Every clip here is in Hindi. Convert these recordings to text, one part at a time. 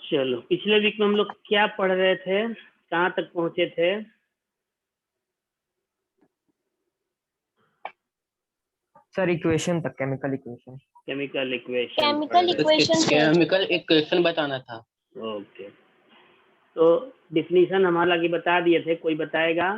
चलो, पिछले वीक में हम लोग क्या पढ़ रहे थे, कहाँ तक पहुंचे थे? सर इक्वेशन तक, chemical equation. Chemical equation. Chemical equation chemical equation बताना था। ओके, तो डिफिनीशन हमारा आगे बता दिए थे, कोई बताएगा?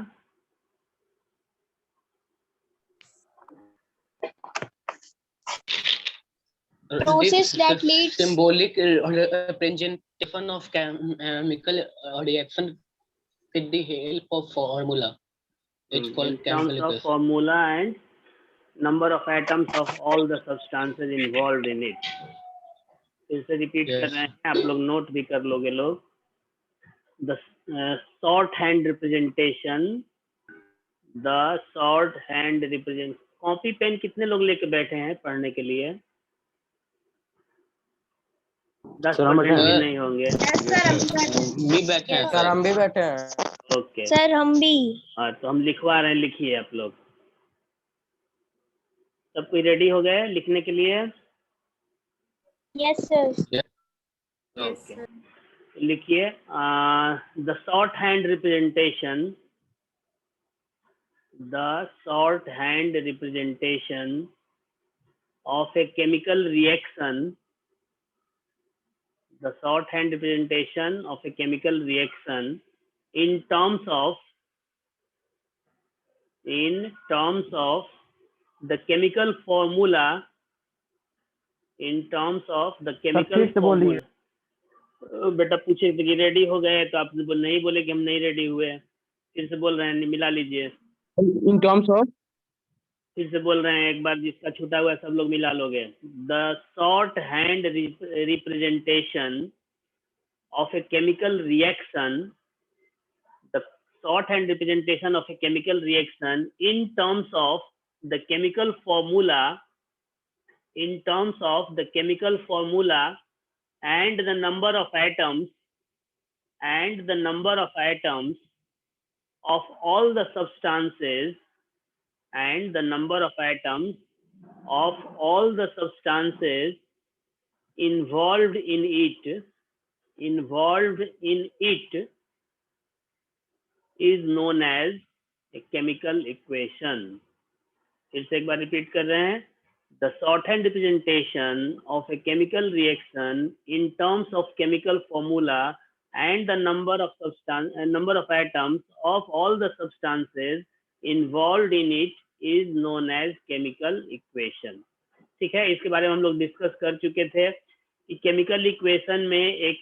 Process that leads symbolic representation of chemical reaction with the help of formula. It's called in chemical terms of equation. formula and number of atoms of all the substances involved in it. फिर से रिपीट कर रहे हैं, आप लोग नोट भी कर लोगे लोग। The shorthand representation, the shorthand represent। Copy pen कितने लोग लेके बैठे हैं पढ़ने के लिए? 10% भी नहीं होंगे। भी बैठे हैं सर, हम भी बैठे हैं। ओके सर, हम भी। हाँ, तो हम लिखवा रहे हैं, लिखिए आप लोग। सब कोई रेडी हो गए लिखने के लिए? Yes sir. ओके, लिखिए। The short hand representation, the shorthand representation of a chemical reaction, the shorthand representation of a chemical reaction in terms of the chemical formula, in terms of the chemical formula। बेटा पूछे कि रेडी हो गए, तो आप नहीं बोले कि हम नहीं रेडी हुए। फिर से बोल रहे हैं, मिला लीजिए। इन टर्म्स ऑफ, फिर से बोल रहे हैं एक बार, जिसका छूटा हुआ है सब लोग मिला लोगे। The short hand representation of a chemical reaction, the short hand representation of a chemical reaction in terms of the chemical formula, in terms of the chemical formula and the number of atoms of all the substances, and the number of atoms of all the substances involved in it is known as a chemical equation। फिर से एक बार रिपीट कर रहे हैं। The shorthand representation of a chemical reaction in terms of chemical formula and the number of atoms of all the substances involved in it is known as chemical equation। ठीक है, इसके बारे में हम लोग डिस्कस कर चुके थे कि केमिकल इक्वेशन में एक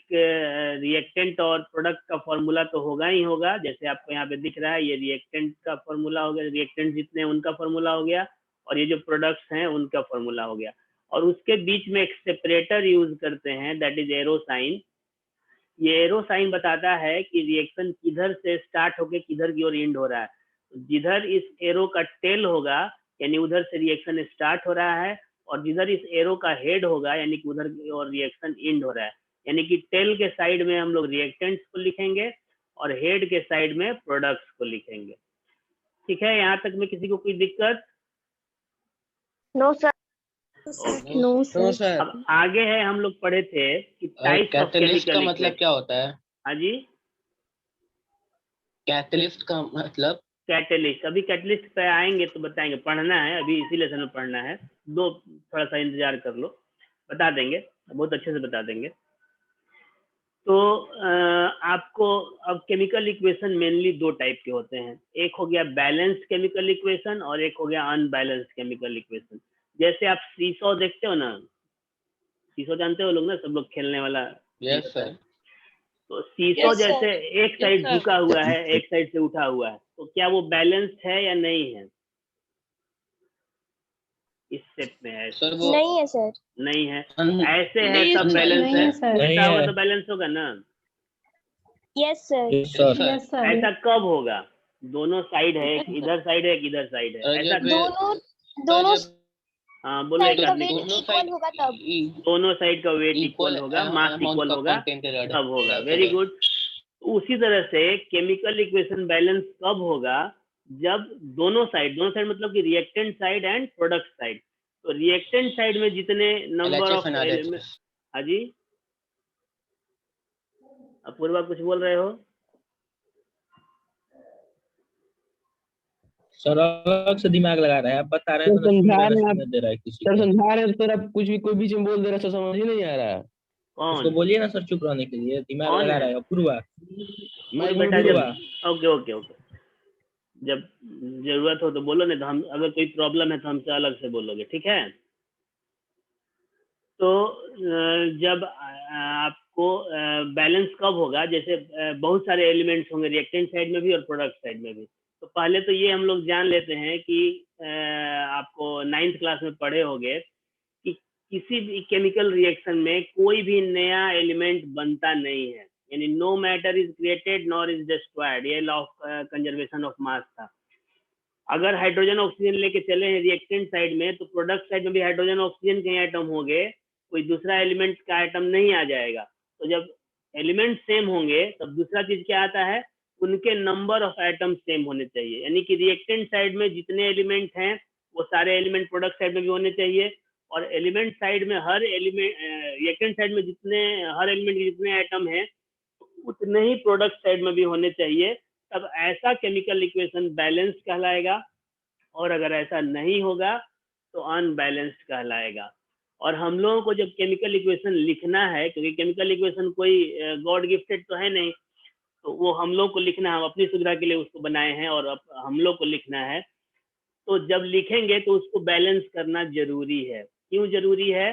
रिएक्टेंट और प्रोडक्ट का फॉर्मूला तो होगा ही होगा। जैसे आपको यहाँ पे दिख रहा है, ये रिएक्टेंट का फॉर्मूला हो गया, रिएक्टेंट जितने हैं उनका फॉर्मूला हो गया, और ये जो प्रोडक्ट्स हैं उनका फॉर्मूला हो गया। और उसके बीच में एक सेपरेटर यूज करते हैं, दैट इज एरो साइन। ये एरो साइन बताता है कि रिएक्शन किधर से स्टार्ट होके किधर की ओर एंड हो रहा है। जिधर इस एरो का टेल होगा यानी उधर से रिएक्शन स्टार्ट हो रहा है, और जिधर इस एरो का हेड होगा यानी कि उधर की ओर रिएक्शन एंड हो रहा है। यानी कि टेल के साइड में हम लोग रिएक्टेंट्स को लिखेंगे और हेड के साइड में प्रोडक्ट्स को लिखेंगे। ठीक है, यहाँ तक में किसी को कोई दिक्कत? No sir. No sir. अब आगे है, हम लोग पढ़े थे कि टाइप्स ऑफ कैटलिस्ट का केमिकल मतलब क्या होता है? हाँ जी, कैटलिस्ट का मतलब? कैटलिस्ट, अभी कैटलिस्ट पे आएंगे तो बताएंगे, पढ़ना है अभी इसी लेसन में पढ़ना है। थोड़ा सा इंतजार कर लो, बता देंगे, बहुत अच्छे से बता देंगे। तो आपको अब केमिकल इक्वेशन मेनली दो टाइप के होते हैं, एक हो गया बैलेंस्ड केमिकल इक्वेशन और एक हो गया अनबैलेंस्ड केमिकल इक्वेशन। जैसे आप सीसॉ देखते हो ना, सीसॉ जानते हो लोग ना, सब लोग खेलने वाला। Yes sir. तो सीसॉ Yes, sir. जैसे एक साइड झुका हुआ है, एक साइड से उठा हुआ है, तो क्या वो बैलेंस्ड है या नहीं है? इस स्टेप में है सर वो नहीं है सर। नहीं है, ऐसे है सब बैलेंस है, ऐसा होगा तो बैलेंस होगा ना? Yes sir. ऐसा कब होगा? दोनों साइड है, एक इधर साइड है, एक इधर साइड है, ऐसा दोनों हाँ बोलो। साइड का वेट इक्वल होगा तब। दोनों साइड का वेट इक्वल होगा, मास इक्वल होगा, तब होगा। Very good. उसी तरह से केमिकल इक्वेशन बैलेंस कब होगा? जब दोनों साइड मतलब कि reactant side and product side. तो रिएक्टेंट साइड में जितने नंबर ऑफ एलिमेंट, हाँ जी, अपूर्वा कुछ बोल रहे हो? सर अलग से दिमाग लगा रहा है, आप बता रहे हैं तो समझा रहे हैं समझ आप, दे रहा है किसी सर को। समझा रहे हैं सर, आप कुछ भी कोई बीच में बोल दे रहा है सर, समझ ही नहीं आ रहा है। उसको कौन बोलिए ना सर चुप रहने के लिए, दिमाग कौन लगा है? रहा है। अपूर्वा। माइक बेटा म्यूट जब करो। ओके ओके ओके, जब जरूरत हो तो बोलो, नहीं तो हम, अगर कोई प्रॉब्लम है तो हमसे अलग से बोलोगे, ठीक है? तो जब आपको बैलेंस कब होगा, जैसे बहुत सारे एलिमेंट्स होंगे रिएक्टेंट साइड में भी और प्रोडक्ट साइड में भी। तो पहले तो ये हम लोग जान लेते हैं कि आपको 9th क्लास में पढ़े होंगे कि किसी भी केमिकल रिएक्शन में कोई भी नया एलिमेंट बनता नहीं है, यानी no matter is created nor is destroyed, ये law of conservation of mass था। अगर हाइड्रोजन ऑक्सीजन लेके चले हैं रिएक्टेंट साइड में, तो प्रोडक्ट साइड में भी हाइड्रोजन ऑक्सीजन के एटम होंगे, कोई दूसरा एलिमेंट का एटम नहीं आ जाएगा। तो जब एलिमेंट सेम होंगे तब दूसरा चीज क्या आता है, उनके नंबर ऑफ एटम सेम होने चाहिए, यानी कि रिएक्टेंट साइड में जितने एलिमेंट हैं वो सारे एलिमेंट प्रोडक्ट साइड में भी होने चाहिए, और एलिमेंट साइड में हर एलिमेंट रिएक्टेंट साइड में जितने हर एलिमेंट के जितने एटम हैं उतने ही प्रोडक्ट साइड में भी होने चाहिए। तब ऐसा केमिकल इक्वेशन बैलेंस कहलाएगा, और अगर ऐसा नहीं होगा तो अनबैलेंस्ड कहलाएगा। और हम लोगों को जब केमिकल इक्वेशन लिखना है, क्योंकि केमिकल इक्वेशन कोई गॉड गिफ्टेड तो है नहीं, तो वो हम लोग को लिखना है, हम अपनी सुविधा के लिए उसको बनाए हैं और अब हम लोग को लिखना है। तो जब लिखेंगे तो उसको बैलेंस करना जरूरी है। क्यों जरूरी है?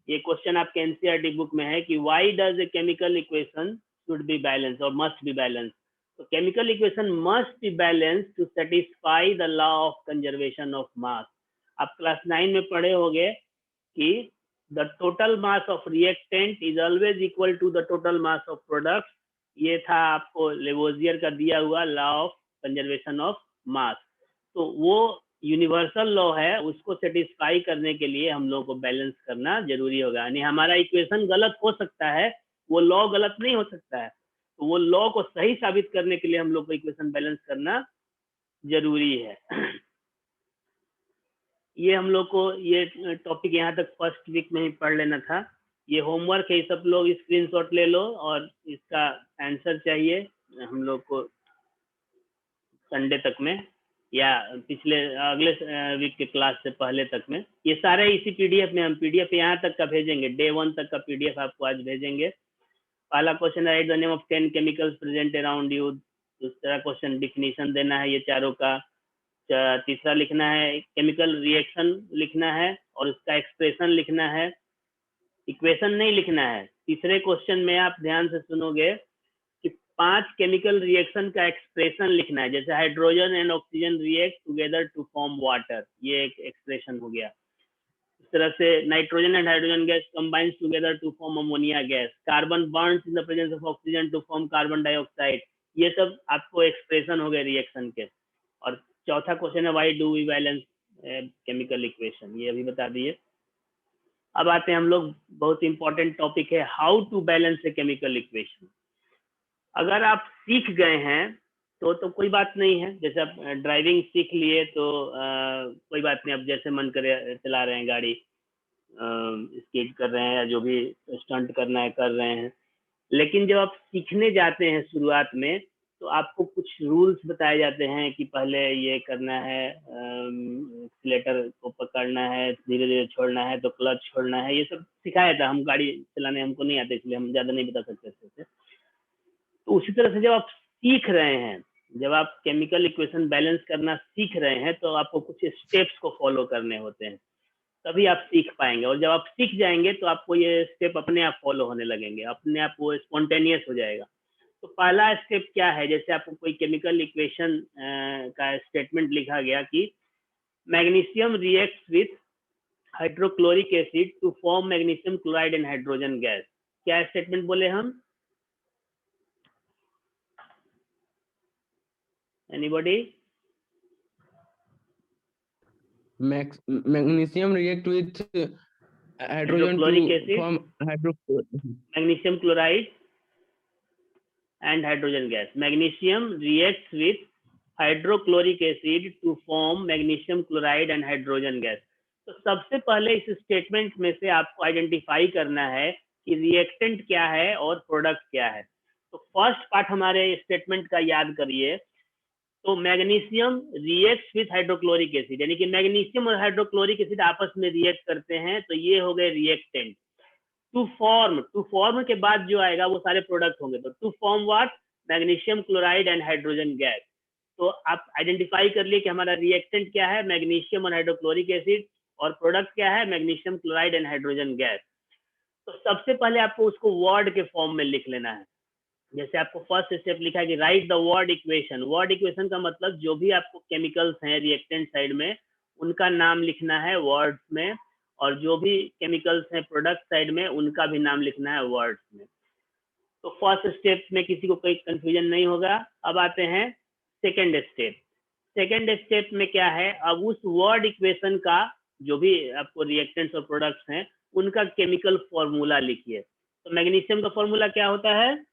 ये क्वेश्चन आपके एनसीईआरटी बुक में है कि why does a chemical equation should be balance और मस्ट बी बैलेंस। तो chemical equation must be balance to satisfy the law of conservation of mass. आप क्लास 9 में पढ़े होंगे कि the total mass of reactant is always equal to the total mass of product. ये था आपको लेवोजियर का दिया हुआ law of conservation of mass. तो वो यूनिवर्सल लॉ है, उसको सेटिस्फाई करने के लिए हम लोग को बैलेंस करना जरूरी होगा। यानी हमारा इक्वेशन गलत हो सकता है, वो लॉ गलत नहीं हो सकता है। तो वो लॉ को सही साबित करने के लिए हम लोग को इक्वेशन बैलेंस करना जरूरी है। ये हम लोग को ये टॉपिक यहाँ तक फर्स्ट वीक में ही पढ़ लेना था। ये होमवर्क है, सब लोग स्क्रीनशॉट ले लो और इसका आंसर चाहिए हम लोग को संडे तक में या पिछले अगले वीक के क्लास से पहले तक में। ये सारे इसी पीडीएफ में, हम पीडीएफ यहाँ तक का भेजेंगे, डे 1 तक का पीडीएफ आपको आज भेजेंगे। पहला question right the name of 10 chemicals present around you. दूसरा क्वेश्चन डिफिनीशन देना है ये चारों का। तीसरा लिखना है केमिकल रिएक्शन लिखना है और उसका एक्सप्रेशन लिखना है, इक्वेशन नहीं लिखना है। तीसरे क्वेश्चन में आप ध्यान से सुनोगे कि 5 केमिकल रिएक्शन का एक्सप्रेशन लिखना है, जैसे hydrogen and oxygen react together to form water, ये एक एक्सप्रेशन हो गया। इस तरह से nitrogen and hydrogen gas combines together to form ammonia gas, carbon burns in the presence of oxygen to form carbon dioxide. ये सब आपको एक्सप्रेशन हो गए रिएक्शन के। और चौथा क्वेश्चन है why do we balance chemical equation, ये अभी बता दिए। अब आते हैं हम लोग, बहुत इंपॉर्टेंट टॉपिक है how to balance a chemical equation. अगर आप सीख गए हैं तो कोई बात नहीं है, जैसे आप ड्राइविंग सीख लिए तो कोई बात नहीं, अब जैसे मन करे चला रहे हैं गाड़ी, स्कीड कर रहे हैं या जो भी स्टंट करना है कर रहे हैं। लेकिन जब आप सीखने जाते हैं शुरुआत में तो आपको कुछ रूल्स बताए जाते हैं कि पहले ये करना है, एक्सीलेटर को पकड़ना है, धीरे धीरे छोड़ना है, तो क्लच छोड़ना है, ये सब सिखाया था। हम गाड़ी चलाने हमको नहीं आते इसलिए हम ज़्यादा नहीं बता सकते थे। तो उसी तरह से जब आप सीख रहे हैं, जब आप केमिकल इक्वेशन बैलेंस करना सीख रहे हैं तो आपको कुछ स्टेप्स को फॉलो करने होते हैं, तभी आप सीख पाएंगे। और जब आप सीख जाएंगे तो आपको ये स्टेप अपने आप फॉलो होने लगेंगे, अपने आप वो स्पॉन्टेनियस हो जाएगा। तो पहला स्टेप क्या है, जैसे आपको कोई केमिकल इक्वेशन का स्टेटमेंट लिखा गया कि magnesium reacts with hydrochloric acid to form magnesium chloride and hydrogen gas. क्या स्टेटमेंट बोले हम? Anybody? Magnesium react with hydrogen Hydrochloric to acid, form magnesium chloride and hydrogen gas. Magnesium reacts with hydrochloric acid to form magnesium chloride and hydrogen gas. तो सबसे पहले इस स्टेटमेंट में से आपको आइडेंटिफाई करना है कि रिएक्टेंट क्या है और प्रोडक्ट क्या है। तो फर्स्ट पार्ट हमारे स्टेटमेंट का याद करिए। तो magnesium reacts with hydrochloric acid, यानी कि मैग्नीशियम और हाइड्रोक्लोरिक एसिड आपस में रिएक्ट करते हैं, तो ये हो गए रिएक्टेंट। टू फॉर्म के बाद जो आएगा वो सारे प्रोडक्ट होंगे। तो to form what, magnesium chloride and hydrogen gas. तो आप आइडेंटिफाई कर लिए कि हमारा रिएक्टेंट क्या है, मैग्नीशियम और हाइड्रोक्लोरिक एसिड, और प्रोडक्ट क्या है, magnesium chloride and hydrogen gas. तो सबसे पहले आपको उसको वर्ड के फॉर्म में लिख लेना है। जैसे आपको फर्स्ट स्टेप लिखा है कि right the word equation. Word equation का मतलब जो भी आपको केमिकल्स हैं रिएक्टेंट साइड में उनका नाम लिखना है वर्ड्स में, और जो भी केमिकल्स हैं प्रोडक्ट साइड में उनका भी नाम लिखना है वर्ड्स में। तो फर्स्ट स्टेप में किसी को कोई कंफ्यूजन नहीं होगा। अब आते हैं सेकेंड स्टेप। सेकेंड स्टेप में क्या है, अब उस वर्ड इक्वेशन का जो भी आपको रिएक्टेंट्स और प्रोडक्ट्स हैं उनका केमिकल फॉर्मूला लिखिए। तो मैग्नीशियम का फॉर्मूला क्या होता है,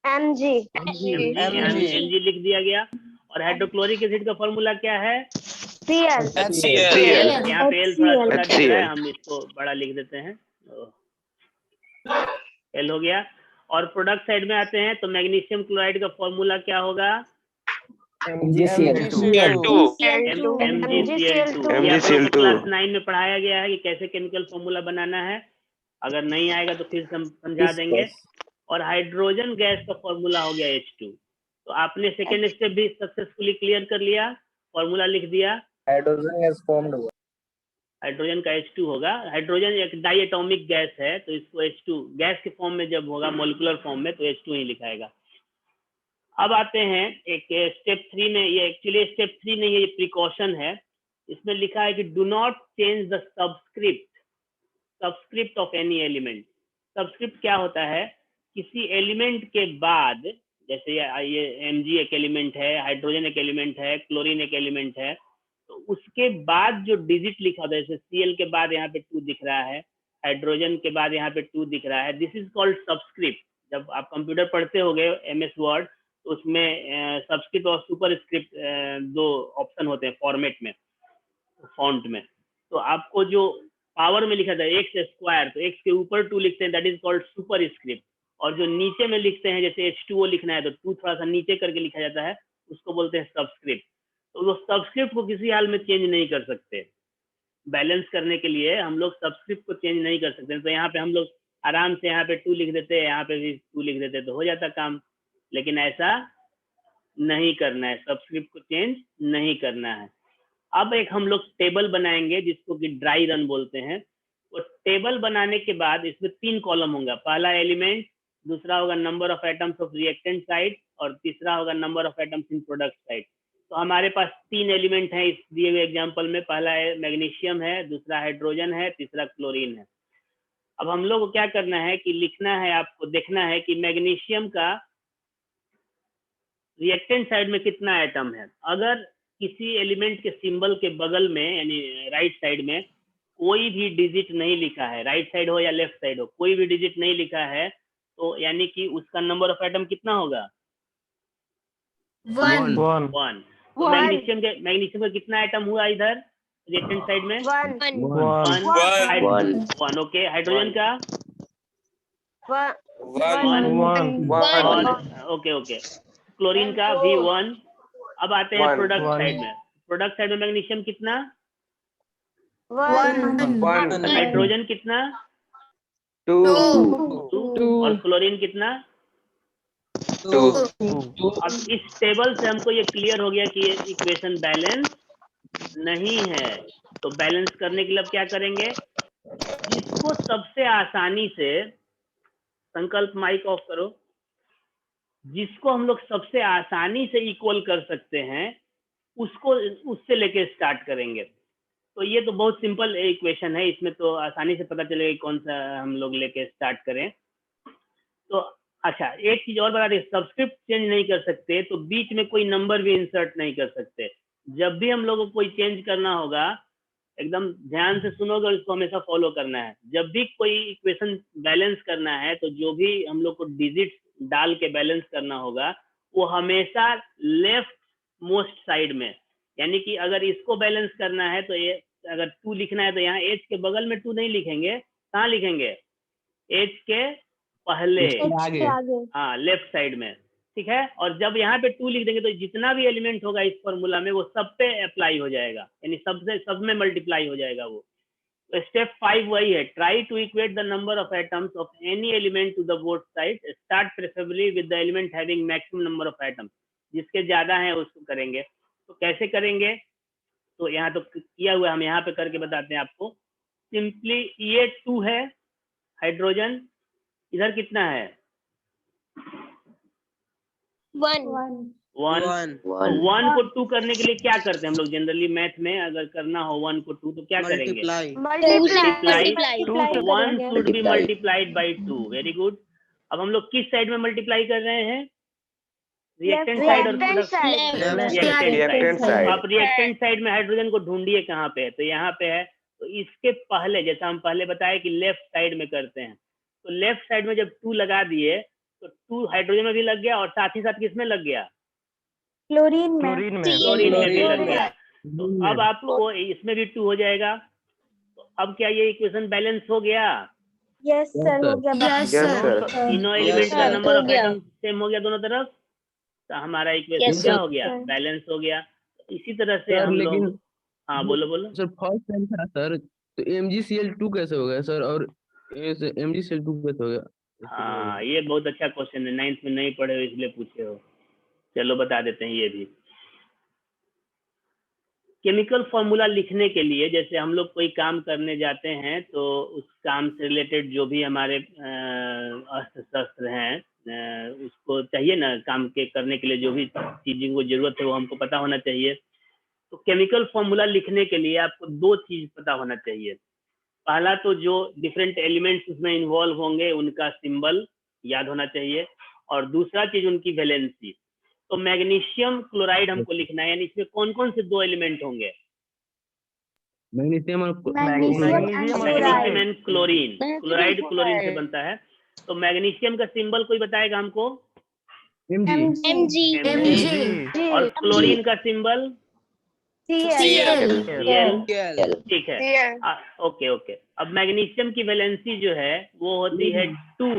Mg. Mg लिख दिया गया। और हाइड्रोक्लोरिक एसिड का फॉर्मूला क्या है, Cl. यहाँ पे L थोड़ा छोटा दिख रहा है, HCl. हम इसको बड़ा लिख देते हैं, L हो गया। और प्रोडक्ट साइड में आते हैं तो मैग्नीशियम क्लोराइड का फॉर्मूला क्या होगा, MgCl2. MgCl2। ये आप लोगों को क्लास 9 में पढ़ाया गया है कि कैसे केमिकल फॉर्मूला बनाना है। अगर नहीं आएगा तो फिर हम समझा देंगे। और हाइड्रोजन गैस का फॉर्मूला हो गया H2। तो आपने सेकेंड स्टेप भी सक्सेसफुली क्लियर कर लिया, फॉर्मूला लिख दिया। हाइड्रोजन गैस फॉर्म्ड हुआ, हाइड्रोजन का H2 होगा। हाइड्रोजन एक डाई एटॉमिक गैस है, तो इसको H2 गैस के फॉर्म में जब होगा मॉलिक्यूलर फॉर्म में तो H2 ही लिखाएगा। अब आते हैं एक स्टेप 3 में। ये एक्चुअली स्टेप 3 नहीं है, ये प्रिकॉशन है। इसमें लिखा है कि do not change the subscript of any element. Subscript क्या होता है, किसी एलिमेंट के बाद, जैसे ये Mg एक एलिमेंट है, हाइड्रोजन एक एलिमेंट है, क्लोरीन एक एलिमेंट है, तो उसके बाद जो डिजिट लिखा होता है, जैसे Cl के बाद यहाँ पे 2 दिख रहा है, हाइड्रोजन के बाद यहाँ पे 2 दिख रहा है, दिस इज कॉल्ड सबस्क्रिप्ट। जब आप कंप्यूटर पढ़ते होगे MS वर्ड, तो उसमें सबस्क्रिप्ट और सुपरस्क्रिप्ट 2 ऑप्शन होते हैं फॉर्मेट में, फॉन्ट में। तो आपको जो पावर में लिखा था x², तो x के ऊपर 2 लिखते हैं, दैट इज कॉल्ड सुपरस्क्रिप्ट। और जो नीचे में लिखते हैं, जैसे H2O लिखना है तो 2 थोड़ा सा नीचे करके लिखा जाता है, उसको बोलते हैं सबस्क्रिप्ट। तो वो सबस्क्रिप्ट को किसी हाल में चेंज नहीं कर सकते। बैलेंस करने के लिए हम लोग सबस्क्रिप्ट को चेंज नहीं कर सकते। तो यहाँ पे हम लोग आराम से यहाँ पे 2 लिख देते हैं, यहाँ पे भी 2 लिख देते, तो हो जाता काम। लेकिन ऐसा नहीं करना है, सबस्क्रिप्ट को चेंज नहीं करना है। अब एक हम लोग टेबल बनाएंगे जिसको कि ड्राई रन बोलते हैं। तो टेबल बनाने के बाद इसमें 3 कॉलम होगा। पहला एलिमेंट, दूसरा होगा number of atoms of reactant side, और तीसरा होगा number of atoms in product side. तो हमारे पास 3 एलिमेंट हैं इस दिए हुए एग्जांपल में। पहला मैग्नीशियम है, दूसरा हाइड्रोजन है, तीसरा क्लोरीन है। अब हम लोग को क्या करना है कि लिखना है, आपको देखना है कि मैग्नीशियम का रिएक्टेंट साइड में कितना एटम है। अगर किसी एलिमेंट के सिंबल के बगल में, यानी राइट साइड में कोई भी डिजिट नहीं लिखा है, राइट साइड हो या लेफ्ट साइड हो, कोई भी डिजिट नहीं लिखा है, तो यानी कि उसका नंबर ऑफ एटम कितना होगा, 1 तो मैग्नीशियम का कितना एटम हुआ इधर रिएक्टेंट साइड में, 1। ओके, हाइड्रोजन का 1। ओके, क्लोरीन का भी 1। अब आते हैं प्रोडक्ट साइड में। प्रोडक्ट साइड में मैग्नीशियम कितना, 1 हाइड्रोजन कितना, 2. 2, और क्लोरीन कितना, 2. अब इस टेबल से हमको ये क्लियर हो गया कि ये इक्वेशन बैलेंस नहीं है। तो बैलेंस करने के लिए अब क्या करेंगे, जिसको सबसे आसानी से, संकल्प माइक ऑफ करो, जिसको हम लोग सबसे आसानी से इक्वल कर सकते हैं उसको, उससे लेके स्टार्ट करेंगे। तो ये तो बहुत सिंपल इक्वेशन है, इसमें तो आसानी से पता चलेगा कौन सा हम लोग लेके स्टार्ट करें। तो अच्छा, एक चीज और बता दें, सब्सक्रिप्ट चेंज नहीं कर सकते, तो बीच में कोई नंबर भी इंसर्ट नहीं कर सकते। जब भी हम लोगों को कोई चेंज करना होगा, एकदम ध्यान से सुनोगे और इसको हमेशा फॉलो करना है। जब भी कोई इक्वेशन बैलेंस करना है, तो जो भी हम लोग को डिजिट डाल के बैलेंस करना होगा, वो हमेशा लेफ्ट मोस्ट साइड में, यानी कि अगर इसको बैलेंस करना है तो ये, अगर 2 लिखना है तो यहाँ एच के बगल में 2 नहीं लिखेंगे, कहाँ लिखेंगे, एच के पहले, इसके आगे हाँ लेफ्ट साइड में, ठीक है। और जब यहाँ पे 2 लिख देंगे तो जितना भी एलिमेंट होगा इस फॉर्मूला में वो सब पे अप्लाई हो जाएगा, यानी सब में मल्टीप्लाई हो जाएगा वो। तो स्टेप 5 वही है, try to equate the number of atoms of any element to the both side, start preferably with the element having maximum number of atoms. जिसके ज्यादा है उसको करेंगे। तो कैसे करेंगे, तो यहाँ तो किया हुआ, हम यहाँ पे करके बताते हैं आपको। सिंपली ये 2 है हाइड्रोजन, इधर कितना है 1 1 को 2 करने के लिए क्या करते हैं हम लोग जनरली मैथ में, अगर करना हो 1 को 2 तो क्या करेंगे, multiply 1 should be multiplied by 2। Very good. अब हम लोग किस साइड में मल्टीप्लाई कर रहे हैं, रिएक्टेंट साइड और Reactant side. आप रिएक्टेंट साइड में हाइड्रोजन को ढूंढिए कहाँ पे है, तो यहाँ पे है। तो इसके पहले, जैसा हम पहले बताए कि लेफ्ट साइड में करते हैं, तो लेफ्ट साइड में जब 2 लगा दिए तो 2 हाइड्रोजन में भी लग गया और साथ ही साथ किसमें लग गया, क्लोरीन में क्लोरीन में भी लग गया। तो अब आपको इसमें भी 2 हो जाएगा। तो अब क्या ये इक्वेशन बैलेंस हो गया, यस सर हो गया Yes, sir. तीनों एलिमेंट का sir. नंबर हो ऑफ गया। एटम सेम हो गया दोनों तरफ, तो हमारा इक्वेशन Yes, क्या sir. हो गया, बैलेंस हो गया। तो इसी तरह से सर हम लेकिन लोग, हाँ बोलो। सर फर्स्ट टाइम था सर, तो MgCl2 कैसे हो गया सर, और MgCl2 कैसे हो गया? हाँ ये बहुत अच्छा क्वेश्चन है, 9th में नहीं पढ़े हो इसलिए पूछे हो। चलो बता देते हैं ये भी। केमिकल फॉर्मूला लिखने के लिए, जैसे हम लोग कोई काम करने जाते हैं तो उस काम से रिलेटेड जो भी हमारे अस्त्र शस्त्र हैं, उसको चाहिए ना, काम के करने के लिए जो भी चीज़ों को जरूरत है वो हमको पता होना चाहिए। तो केमिकल फॉर्मूला लिखने के लिए आपको 2 चीज पता होना चाहिए। पहला तो जो डिफरेंट एलिमेंट्स उसमें इन्वॉल्व होंगे उनका सिंबल याद होना चाहिए, और दूसरा चीज उनकी वैलेंसी। तो मैग्नीशियम क्लोराइड हमको लिखना है, यानी इसमें कौन कौन से 2 एलिमेंट होंगे, मैग्नीशियम और magnesium and chlorine. Chloride chlorine से बनता है। तो मैग्नीशियम का सिंबल कोई बताएगा हमको, Mg। और क्लोरीन का सिंबल Cl। ठीक है, ओके। अब मैग्नीशियम की वैलेंसी जो है वो होती है 2।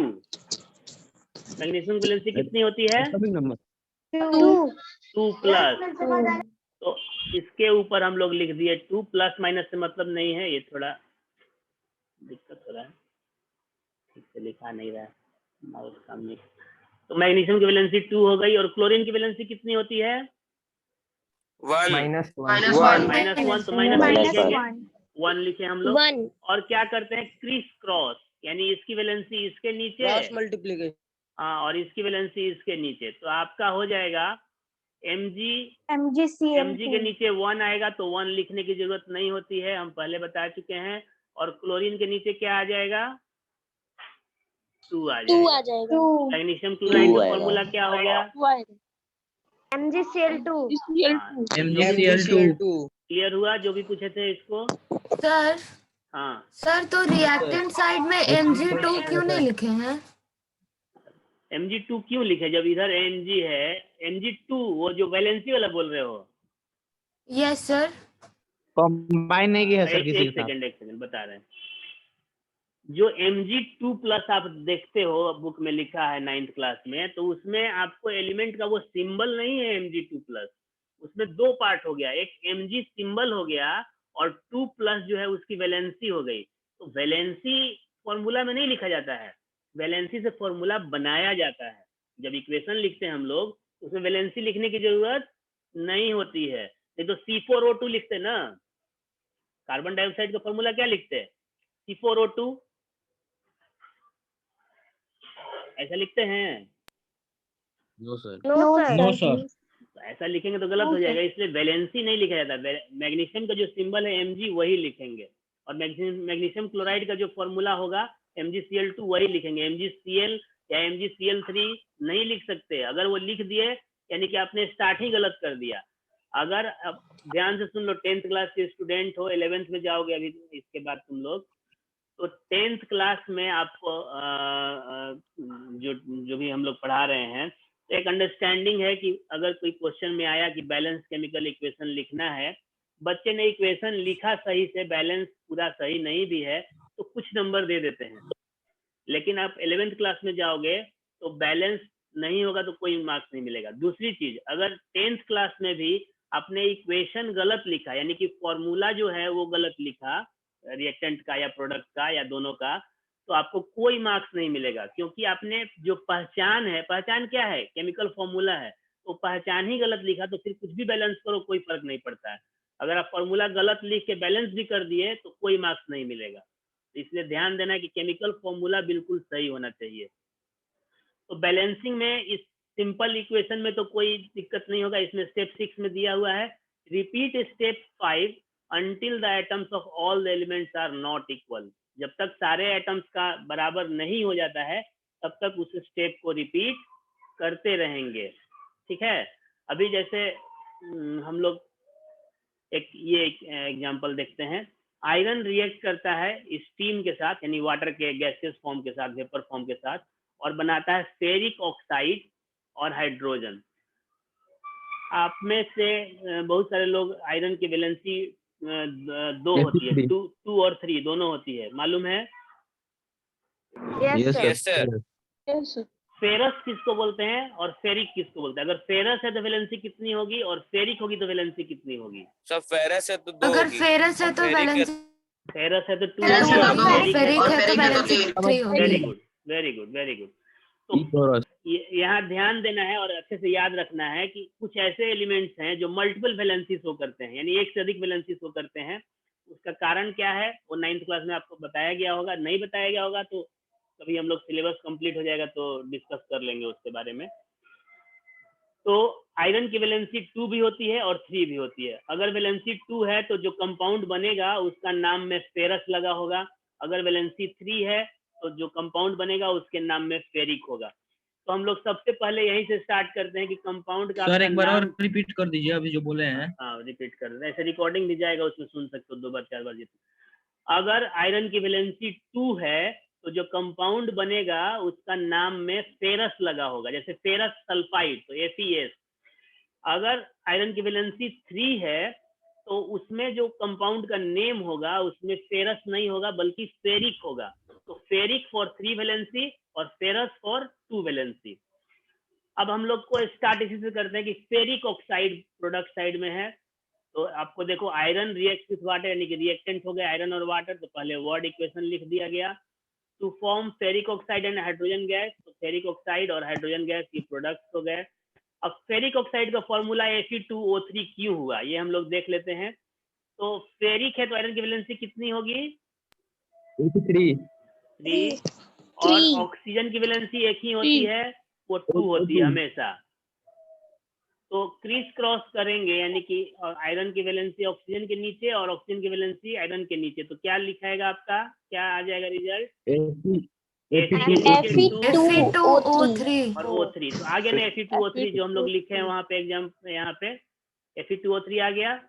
मैग्नीशियम की वैलेंसी कितनी होती है, 2 प्लस। तो इसके ऊपर हम लोग लिख दिए 2, प्लस माइनस से मतलब नहीं है, ये थोड़ा दिक्कत हो रहा है, ठीक से लिखा नहीं रहा है माउस काम नहीं। तो मैग्नीशियम की वैलेंसी 2 हो गई, और क्लोरीन की वैलेंसी कितनी होती है, -1. -1। तो माइनस लिखेंगे, 1 लिखे हम लोग। और क्या करते हैं, क्रिस क्रॉस, यानी इसकी वैलेंसी इसके नीचे, मल्टीप्लीकेशन। हाँ, और इसकी वैलेंसी इसके नीचे। तो आपका हो जाएगा Mg के नीचे 1 आएगा, तो 1 लिखने की जरूरत नहीं होती है, हम पहले बता चुके हैं। और क्लोरीन के नीचे क्या आ जाएगा, 2 आ जाएगा। मैग्नीशियम क्लोराइड का फॉर्मूला क्या हो गया, MgCl2 MgCl2। क्लियर हुआ जो भी पूछे थे इसको, सर हाँ। सर तो रिएक्टेंट साइड में Mg2 क्यों नहीं लिखे हैं? Mg2 क्यों लिखे, जब इधर Mg है, Mg2 वो जो वैलेंसी वाला बोल रहे हो, यस सर। कंबाइन नहीं किया सर किसी एक सेकंड बता रहे हैं। जो Mg2 प्लस आप देखते हो बुक में लिखा है 9th क्लास में, तो उसमें आपको एलिमेंट का वो सिंबल नहीं है Mg2 प्लस, उसमें 2 पार्ट हो गया, एक Mg सिंबल हो गया और 2 प्लस जो है उसकी वैलेंसी हो गई। तो वैलेंसी फॉर्मूला में नहीं लिखा जाता है, वैलेंसी से फॉर्मूला बनाया जाता है। जब इक्वेशन लिखते हैं हम लोग, उसमें वैलेंसी लिखने की जरूरत नहीं होती है। नहीं तो C4O2 लिखते ना, कार्बन डाइऑक्साइड का फॉर्मूला क्या लिखते हैं, C4O2, ऐसा लिखते हैं, नो सर। No sir. तो ऐसा लिखेंगे तो गलत हो जाएगा, इसलिए वैलेंसी नहीं लिखा जाता। मैग्नीशियम का जो सिंबल है Mg वही लिखेंगे, और मैग्नीशियम क्लोराइड का जो फॉर्मूला होगा MgCl2 वही लिखेंगे। MgCl या MgCl3 नहीं लिख सकते, अगर वो लिख दिए यानी कि आपने स्टार्ट ही गलत कर दिया। अगर अब ध्यान से सुन लो, 10th क्लास के स्टूडेंट हो, 11th में जाओगे अभी इसके बाद तुम लोग, तो 10th क्लास में आपको जो भी हम लोग पढ़ा रहे हैं, तो एक अंडरस्टैंडिंग है कि अगर कोई क्वेश्चन में आया कि बैलेंस केमिकल इक्वेशन लिखना है, बच्चे ने इक्वेशन लिखा सही से, बैलेंस पूरा सही नहीं भी है, तो कुछ नंबर दे देते हैं। लेकिन आप 11th क्लास में जाओगे तो बैलेंस नहीं होगा तो कोई मार्क्स नहीं मिलेगा। दूसरी चीज, अगर 10th क्लास में भी आपने इक्वेशन गलत लिखा, यानी कि फॉर्मूला जो है वो गलत लिखा रिएक्टेंट का या प्रोडक्ट का या दोनों का, तो आपको कोई मार्क्स नहीं मिलेगा, क्योंकि आपने जो पहचान है, पहचान क्या है, केमिकल फॉर्मूला है, तो पहचान ही गलत लिखा तो फिर कुछ भी बैलेंस करो कोई फर्क नहीं पड़ता है। अगर आप फॉर्मूला गलत लिख के बैलेंस भी कर दिए तो कोई मार्क्स नहीं मिलेगा। इसलिए ध्यान देना है कि केमिकल फॉर्मूला बिल्कुल सही होना चाहिए। तो बैलेंसिंग में इस सिंपल इक्वेशन में तो कोई दिक्कत नहीं होगा। इसमें स्टेप 6 में दिया हुआ है, repeat step 5 until the atoms of all the elements are not equal। जब तक सारे एटम्स का बराबर नहीं हो जाता है तब तक उस स्टेप को रिपीट करते रहेंगे। ठीक है, अभी जैसे हम लोग ये एग्जांपल देखते हैं। आयरन रिएक्ट करता है स्टीम के साथ, यानी वाटर के गैसियस फॉर्म के साथ, वेपर फॉर्म के साथ, और बनाता है फेरिक ऑक्साइड और हाइड्रोजन। आप में से बहुत सारे लोग आयरन की वैलेंसी 2 होती है, 2 और 3 दोनों होती है, मालूम है? Yes, sir. फेरस किसको बोलते हैं और फेरिक किसको बोलते हैं? अगर फेरस है तो वैलेंसी कितनी होगी और फेरिक होगी तो वैलेंसी कितनी होगी? सब फेरस है तो 2 अगर होगी। फेरस है तो फेरिक है- वैलेंसी फेरस है तो 2 फेरिक होगी, है फेरिक तो है वैलेंसी 3 होगी। Very good, very good, very good. तो यहाँ ध्यान देना है और अच्छे से याद रखना है कि कुछ ऐसे एलिमेंट्स हैं जो मल्टीपल वैलेंसी शो करते हैं, यानी एक से अधिक वैलेंसी शो करते हैं। उसका कारण क्या है वो 9th क्लास में आपको बताया गया होगा, नहीं बताया गया होगा तो कभी हम लोग सिलेबस कंप्लीट हो जाएगा तो डिस्कस कर लेंगे उसके बारे में। तो आयरन की वैलेंसी 2 भी होती है और 3 भी होती है। अगर वैलेंसी 2 है तो जो कंपाउंड बनेगा उसका नाम में फेरस लगा होगा। अगर वैलेंसी 3 है तो जो कंपाउंड बनेगा उसके नाम में फेरिक होगा। तो हम लोग सबसे पहले यहीं से स्टार्ट करते हैं कि कंपाउंड का सर एक बार और नाम, रिपीट कर दीजिए अभी जो बोले हैं। हाँ रिपीट कर रहे हैं, ऐसे रिकॉर्डिंग भी जाएगा, उसमें सुन सकते हो 2 बार 4 बार जितना। अगर आयरन की वैलेंसी 2 है तो जो कंपाउंड बनेगा उसका नाम में फेरस लगा होगा, जैसे फेरस सल्फाइड तो FeS। अगर आयरन की वैलेंसी 3 है तो उसमें जो कंपाउंड का नेम होगा उसमें फेरस नहीं होगा बल्कि फेरिक होगा। तो फेरिक फॉर 3 वैलेंसी और फेरस फॉर 2 वैलेंसी। अब हम लोग को स्टार्ट इसी से करते हैं कि फेरिक ऑक्साइड प्रोडक्ट साइड में है। तो आपको देखो आयरन रिएक्ट विथ वाटर, यानी कि रिएक्टेंट हो गया आयरन और वाटर, तो पहले वर्ड इक्वेशन लिख दिया गया to form ferric oxide and hydrogen gas. तो फेरिक ऑक्साइड और हाइड्रोजन गैस ये प्रोडक्ट्स हो गए। अब फेरिक ऑक्साइड का फॉर्मूला Fe2O3 क्यों हुआ ये हम लोग देख लेते हैं। तो फेरिक है तो आयरन की वैलेंसी कितनी होगी? 3। और ऑक्सीजन की वैलेंसी एक ही होती है, वो 2 होती है हमेशा। तो क्रीज क्रॉस करेंगे, यानी कि आयरन की वैलेंसी ऑक्सीजन के नीचे और ऑक्सीजन की वैलेंसी आयरन के नीचे, तो क्या लिखाएगा आपका, क्या आ जाएगा रिजल्ट? Fe2O3 और O3। तो आ गया ना Fe2O3 जो हम लोग लिखे हैं वहां पे एग्जाम, यहाँ पे Fe2O3 आ गया।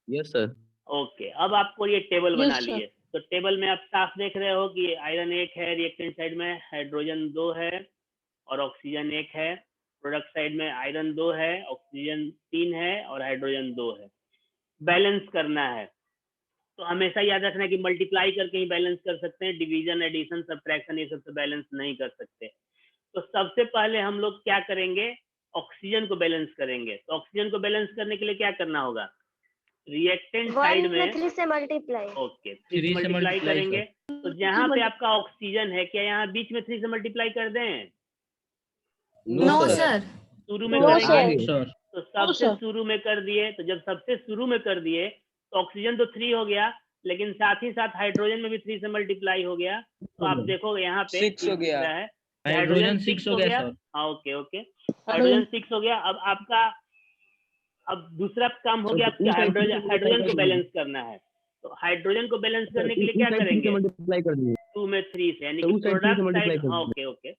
Yes sir. ओके, अब आपको ये टेबल बना लिए। तो टेबल में आप साफ देख रहे हो कि आयरन 1 है रिएक्टेंट साइड में, हाइड्रोजन 2 है और ऑक्सीजन 1 है। प्रोडक्ट साइड में आयरन 2 है, ऑक्सीजन 3 है और हाइड्रोजन 2 है। बैलेंस करना है तो हमेशा याद रखना है कि मल्टीप्लाई करके ही बैलेंस कर सकते हैं, डिवीजन, एडिशन, सब्ट्रैक्शन ये सबसे बैलेंस नहीं कर सकते। तो सबसे पहले हम लोग क्या करेंगे, ऑक्सीजन को बैलेंस करेंगे। तो ऑक्सीजन को बैलेंस करने के लिए क्या करना होगा, रिएक्टेंट साइड में 3 से मल्टीप्लाई। ओके 3 से मल्टीप्लाई करेंगे। तो जहाँ पे आपका ऑक्सीजन है क्या यहाँ बीच में 3 से मल्टीप्लाई कर दें? No sir. शुरू में No, करेंगे sir. तो सबसे शुरू में कर दिए। तो जब सबसे शुरू में कर दिए तो ऑक्सीजन तो 3 हो गया, लेकिन साथ ही साथ हाइड्रोजन में भी 3 से मल्टीप्लाई हो गया। तो आप देखो यहाँ पे 6 हो गया है, हाइड्रोजन 6 हो गया सर। हाँ ओके ओके, हाइड्रोजन 6 हो गया। अब आपका अब दूसरा काम हो गया, आपका हाइड्रोजन को बैलेंस करना है। तो हाइड्रोजन को बैलेंस करने के लिए क्या करेंगे, मल्टीप्लाई कर दिए 2 में 3 से, यानी कि product side, okay okay,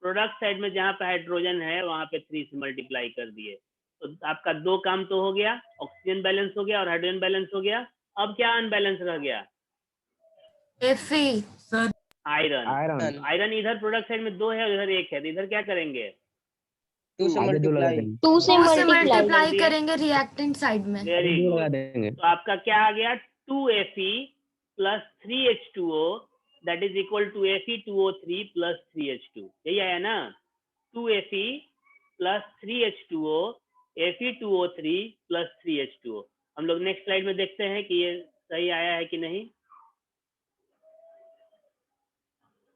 product side में जहाँ पे हाइड्रोजन है वहां पे 3 से मल्टीप्लाई कर दिए। तो आपका 2 काम तो हो गया, ऑक्सीजन बैलेंस हो गया और हाइड्रोजन बैलेंस हो गया। अब क्या अनबैलेंस रह गया, Fe सर। आयरन। आयरन इधर प्रोडक्ट साइड में 2 है और इधर 1 है, तो इधर क्या करेंगे, 2 से मल्टीप्लाई। 2 से 2 से मल्टीप्लाई। मल्टीप्लाई करेंगे रिएक्टेंट साइड में। Very good. लगा देंगे। तो आपका क्या आ गया, 2Fe + 3H2O that is equal to Fe2O3 plus 3H2, यही आया ना, 2Fe plus 3H2O, Fe2O3 plus 3H2O। हम लोग नेक्स्ट स्लाइड में देखते हैं कि ये सही आया है कि नहीं।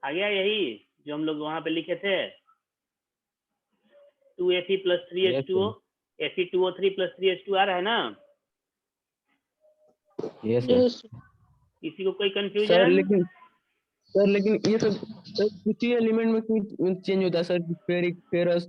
आ गया यही जो हम लोग वहां पे लिखे थे, 2Fe plus 3H2O, Fe2O3 plus 3H2 आ रहा है ना। Yes sir. किसी को कोई सर कंफ्यूजन? लेकिन ये सब सर कुछ ही एलिमेंट में क्यों चेंज होता है सर, फेरिक फेरस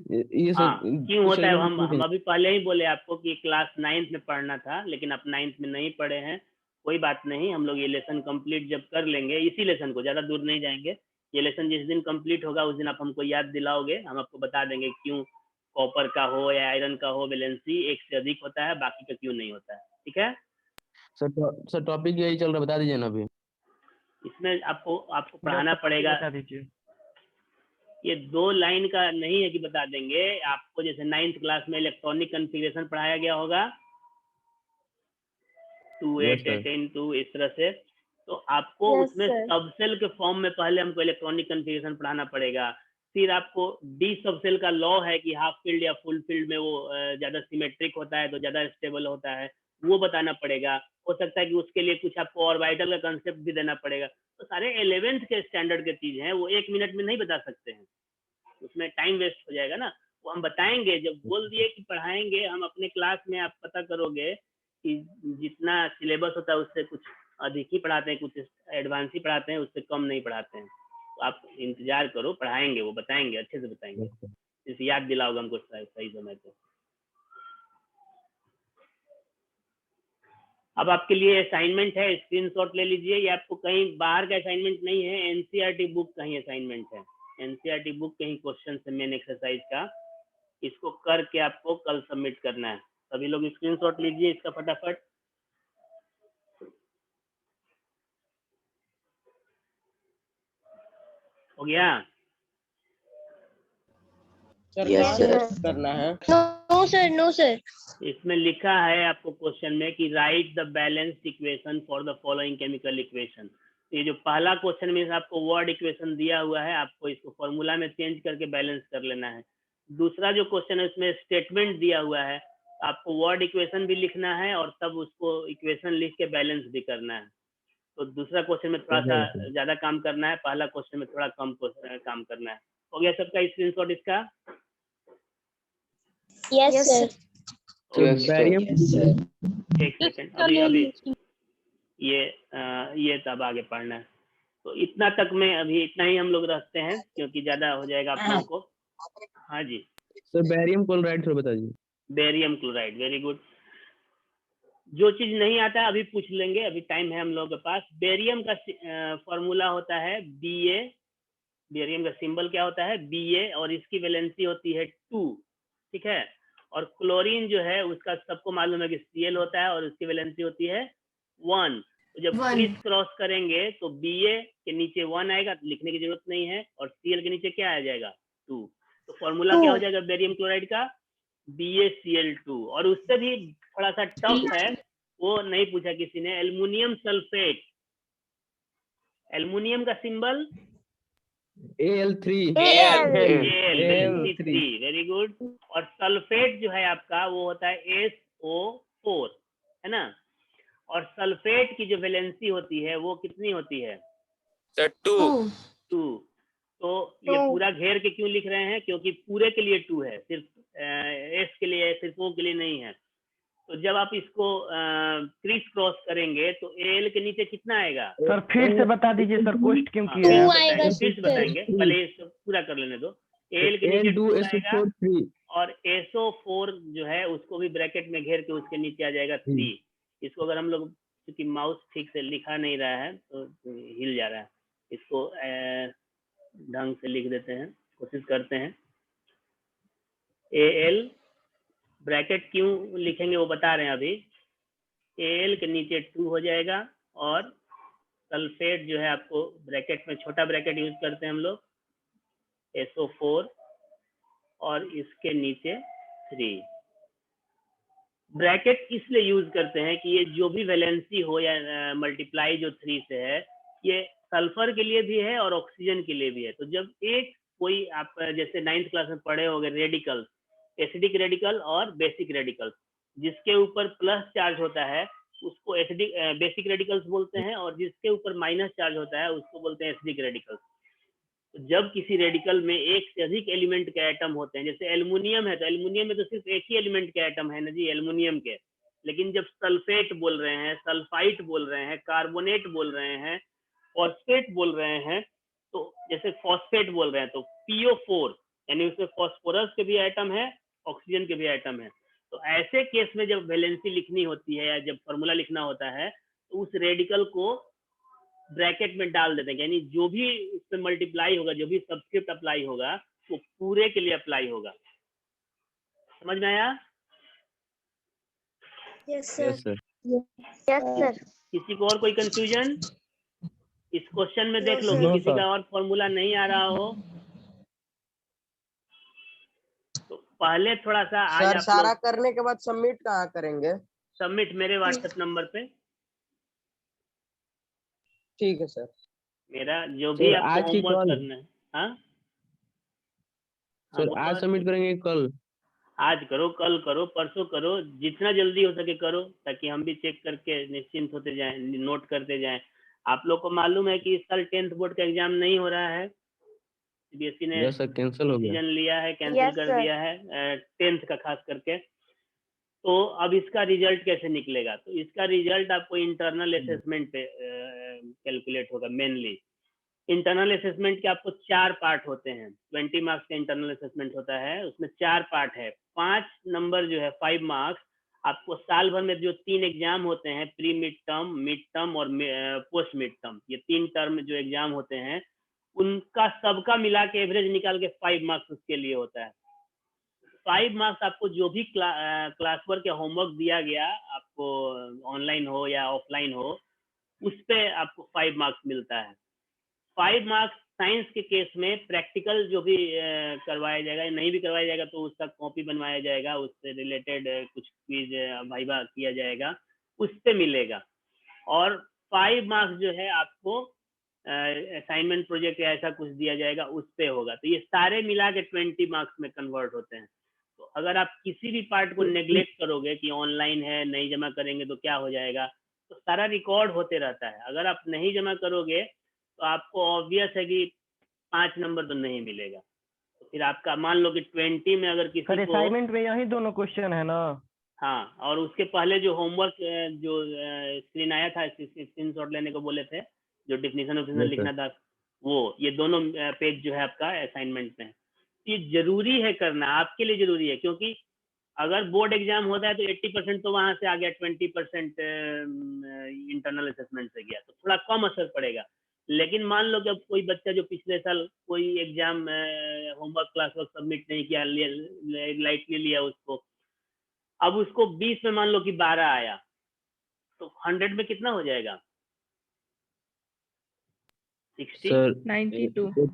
ये हाँ, सब क्यों कुछ होता है, element हम अभी पहले ही बोले आपको कि क्लास 9th में पढ़ना था, लेकिन आप 9th में नहीं पढ़े हैं, कोई बात नहीं, हम लोग ये लेसन कंप्लीट जब कर लेंगे, इसी लेसन को, ज्यादा दूर नहीं जाएंगे, ये लेसन जिस दिन कंप्लीट होगा उस दिन आप हमको याद दिलाओगे, हम आपको बता देंगे क्यों कॉपर का हो या आयरन का हो वैलेंसी एक से अधिक होता है, बाकी का क्यों नहीं होता है। ठीक है सर टॉपिक यही चल रहा है, बता दीजिए ना अभी। इसमें आपको पढ़ाना पड़ेगा, ये 2 लाइन का नहीं है कि बता देंगे आपको, जैसे 9th क्लास में इलेक्ट्रॉनिक कॉन्फ़िगरेशन पढ़ाया गया होगा 2882 इस तरह से, तो आपको उसमें सबसेल के फॉर्म में पहले हमको इलेक्ट्रॉनिक कॉन्फ़िगरेशन पढ़ाना पड़ेगा, फिर आपको डी सबसेल का लॉ है कि हाफ फील्ड या फुल फील्ड में वो ज्यादा सिमेट्रिक होता है तो ज्यादा स्टेबल होता है, वो बताना पड़ेगा। हो सकता है कि उसके लिए कुछ आपको ऑर्बिटल का कंसेप्ट भी देना पड़ेगा। तो सारे 11th के स्टैंडर्ड के चीज हैं, वो 1 मिनट में नहीं बता सकते हैं, उसमें टाइम वेस्ट हो जाएगा ना। वो हम बताएंगे, जब बोल दिए कि पढ़ाएंगे हम अपने क्लास में, आप पता करोगे कि जितना सिलेबस होता है उससे कुछ अधिक ही पढ़ाते हैं, कुछ एडवांस ही पढ़ाते हैं, उससे कम नहीं पढ़ाते हैं। तो आप इंतजार करो, पढ़ाएंगे, वो बताएंगे, अच्छे से बताएंगे, जैसे याद दिलाओगे हमको सही समय पे। अब आपके लिए असाइनमेंट है, स्क्रीनशॉट ले लीजिए, ये आपको कहीं बाहर का असाइनमेंट नहीं है, एनसीईआरटी बुक का ही असाइनमेंट है, एनसीईआरटी बुक के ही क्वेश्चन है मेन एक्सरसाइज का, इसको करके आपको कल सबमिट करना है। सभी लोग स्क्रीनशॉट लीजिए इसका फटाफट। हो गया? यस सर करना है। नो सर इसमें लिखा है आपको क्वेश्चन में कि right the balanced equation for the following chemical equation. ये जो पहला क्वेश्चन में आपको वर्ड इक्वेशन दिया हुआ है, आपको इसको फॉर्मूला में चेंज करके बैलेंस कर लेना है। दूसरा जो क्वेश्चन है उसमें स्टेटमेंट दिया हुआ है, आपको वर्ड इक्वेशन भी लिखना है और तब उसको इक्वेशन लिख के बैलेंस भी करना है। तो दूसरा क्वेश्चन में थोड़ा सा ज्यादा काम करना है, पहला क्वेश्चन में थोड़ा कम काम करना है। हो गया सबका स्क्रीनशॉट इसका? यस सर बैरियम एक सेकंड, अभी ये तब आगे पढ़ना है। तो इतना तक में अभी इतना ही हम लोग रखते हैं, क्योंकि ज्यादा हो जाएगा आप लोगों को। हाँ जी सर, बैरियम क्लोराइड थोड़ा बता दीजिए। Barium chloride, very good. जो चीज नहीं आता है अभी पूछ लेंगे, अभी टाइम है हम लोगों के पास। बेरियम का फॉर्मूला होता है Ba, बेरियम का सिंबल क्या होता है Ba, और इसकी वैलेंसी होती है 2, ठीक है। और क्लोरीन जो है उसका सबको मालूम है कि Cl होता है और उसकी वैलेंसी होती है 1। तो जब क्रिस क्रॉस करेंगे तो Ba के नीचे 1 आएगा, तो लिखने की जरूरत नहीं है, और Cl के नीचे क्या आ जाएगा 2। तो फॉर्मूला क्या हो जाएगा बेरियम क्लोराइड का BaCl2। और उससे भी थोड़ा सा टफ है, वो नहीं पूछा किसी ने, एल्युमिनियम सल्फेट। एल्युमिनियम का symbol Al3 Al3, very good. और सल्फेट जो है आपका वो होता है SO4, है ना। और सल्फेट की जो वैलेंसी होती है वो कितनी होती है सर 2। तो ये पूरा घेर के क्यों लिख रहे हैं, क्योंकि पूरे के लिए 2 है, सिर्फ S के लिए, सिर्फ O के लिए नहीं है। तो जब आप इसको क्रिस क्रॉस करेंगे तो Al के नीचे कितना आएगा? सर फिर से बता दीजिए सर, कोष्ट क्यों हाँ, किए हैं? फिर से बताएंगे, पहले इसको पूरा कर लेने दो। Al के नीचे 2 आएगा, और SO4 जो है उसको भी ब्रैकेट में घेर के उसके नीचे आ जाएगा 3। इसको अगर हम लोग, क्योंकि माउस ठीक से लिखा नहीं रहा है तो हिल जा रहा है, इसको ढंग से लिख देते हैं, कोशिश करते हैं। Al ब्रैकेट क्यों लिखेंगे वो बता रहे हैं अभी। Al के नीचे 2 हो जाएगा, और सल्फेट जो है आपको ब्रैकेट में छोटा ब्रैकेट यूज करते हैं हम लोग, SO4, और इसके नीचे 3। ब्रैकेट इसलिए यूज करते हैं कि ये जो भी वैलेंसी हो या मल्टीप्लाई जो 3 से है, ये सल्फर के लिए भी है और ऑक्सीजन के लिए भी है। तो जब एक कोई आप जैसे 9th क्लास में पढ़े होंगे रेडिकल, एसिडिक रेडिकल और बेसिक रेडिकल, जिसके ऊपर प्लस चार्ज होता है उसको एसिडिक बेसिक रेडिकल्स बोलते हैं, और जिसके ऊपर माइनस चार्ज होता है उसको बोलते हैं एसिडिक रेडिकल्स। तो जब किसी रेडिकल में एक से अधिक एलिमेंट के एटम होते हैं, जैसे एल्युमिनियम है तो एल्युमिनियम में तो सिर्फ एक ही एलिमेंट के एटम है ना जी, एल्युमिनियम के। लेकिन जब सल्फेट बोल रहे हैं, सल्फाइट बोल रहे हैं, कार्बोनेट बोल रहे हैं, फॉस्फेट बोल रहे हैं, तो जैसे फॉस्फेट बोल रहे हैं तो PO4 यानी उसमें फॉस्फोरस के भी एटम है, ऑक्सीजन के भी एटम है। तो ऐसे केस में जब वैलेंसी लिखनी होती है या जब फॉर्मूला लिखना होता है तो उस रेडिकल को ब्रैकेट में डाल देते हैं, यानी जो भी उसमें मल्टीप्लाई होगा, जो भी सब्सक्रिप्ट अप्लाई होगा वो पूरे के लिए अप्लाई होगा। समझ में आया? Yes, yes sir. Sir. Yes, sir. किसी को और कोई कंफ्यूजन इस क्वेश्चन में? देख लो No, कि sir. किसी का और फॉर्मूला नहीं आ रहा हो तो पहले थोड़ा सा आज सर आप सारा लोग करने के बाद सबमिट कहाँ करेंगे? सबमिट मेरे व्हाट्सएप नंबर पे, ठीक है सर। मेरा जो भी सर आपको आज की होमवर्क कॉल, करना है। हाँ हाँ, सर बोलो आज सबमिट अर्षित। करेंगे कल? आज करो, कल करो, परसों करो, जितना जल्दी हो सके करो, ताकि हम भी चेक करके निश्चिंत होते जाएं, नोट करते जाएं। आप लोग को मालूम है कि इस साल 10th बोर्ड का एग्जाम नहीं हो रहा है, CBSE ने यस सर, कैंसिल हो गया। डिसीजन लिया है, कैंसिल Yes, कर sir. दिया है 10th का खास करके। तो अब इसका रिजल्ट कैसे निकलेगा? तो इसका रिजल्ट आपको इंटरनल असेसमेंट पे कैलकुलेट होगा। मेनली इंटरनल असेसमेंट के आपको 4 पार्ट होते हैं। 20 मार्क्स का इंटरनल असेसमेंट होता है, उसमें 4 पार्ट है। 5 नंबर जो है 5 मार्क्स आपको साल भर में जो 3 एग्जाम होते हैं, प्री मिड टर्म और पोस्ट मिड टर्म, ये 3 टर्म जो एग्जाम होते हैं उनका सबका मिला के एवरेज निकाल के 5 मार्क्स उसके लिए होता है। 5 मार्क्स आपको जो भी क्लास वर्क या होमवर्क दिया गया, आपको ऑनलाइन हो या ऑफलाइन हो, उस पे आपको 5 मार्क्स मिलता है। 5 मार्क्स साइंस के केस में प्रैक्टिकल जो भी करवाया जाएगा, नहीं भी करवाया जाएगा तो उसका कॉपी बनवाया जाएगा, उससे रिलेटेड कुछ क्विज वाइवा किया जाएगा, उस पे मिलेगा। और 5 मार्क्स जो है आपको असाइनमेंट प्रोजेक्ट या ऐसा कुछ दिया जाएगा, उस पे होगा। तो ये सारे मिला के 20 मार्क्स में कन्वर्ट होते हैं। तो अगर आप किसी भी पार्ट को नेग्लेक्ट करोगे कि ऑनलाइन है, नहीं जमा करेंगे तो क्या हो जाएगा, तो सारा रिकॉर्ड होते रहता है। अगर आप नहीं जमा करोगे तो आपको ऑब्वियस है कि 5 नंबर तो नहीं मिलेगा। तो फिर आपका मान लो कि 20 में अगर सर किसी को, असाइनमेंट में यही दोनों क्वेश्चन है ना? हाँ, और उसके पहले जो होमवर्क जो स्क्रीन आया था, स्क्रीनशॉट लेने को बोले थे, जो डिफिनेशन Yes, लिखना था, वो ये दोनों पेज जो है आपका असाइनमेंट में है। ये जरूरी है करना, आपके लिए जरूरी है, क्योंकि अगर बोर्ड एग्जाम होता है तो 80% तो वहां से आ गया, 20% इंटरनल असेसमेंट से गया, तो थोड़ा कम असर पड़ेगा। लेकिन मान लो कि अब कोई बच्चा जो पिछले साल कोई exam homework class work submit नहीं किया, लाइटली लिया उसको, अब उसको 20 में मान लो कि 12 आया, तो 100 में कितना हो जाएगा? 60? सर 92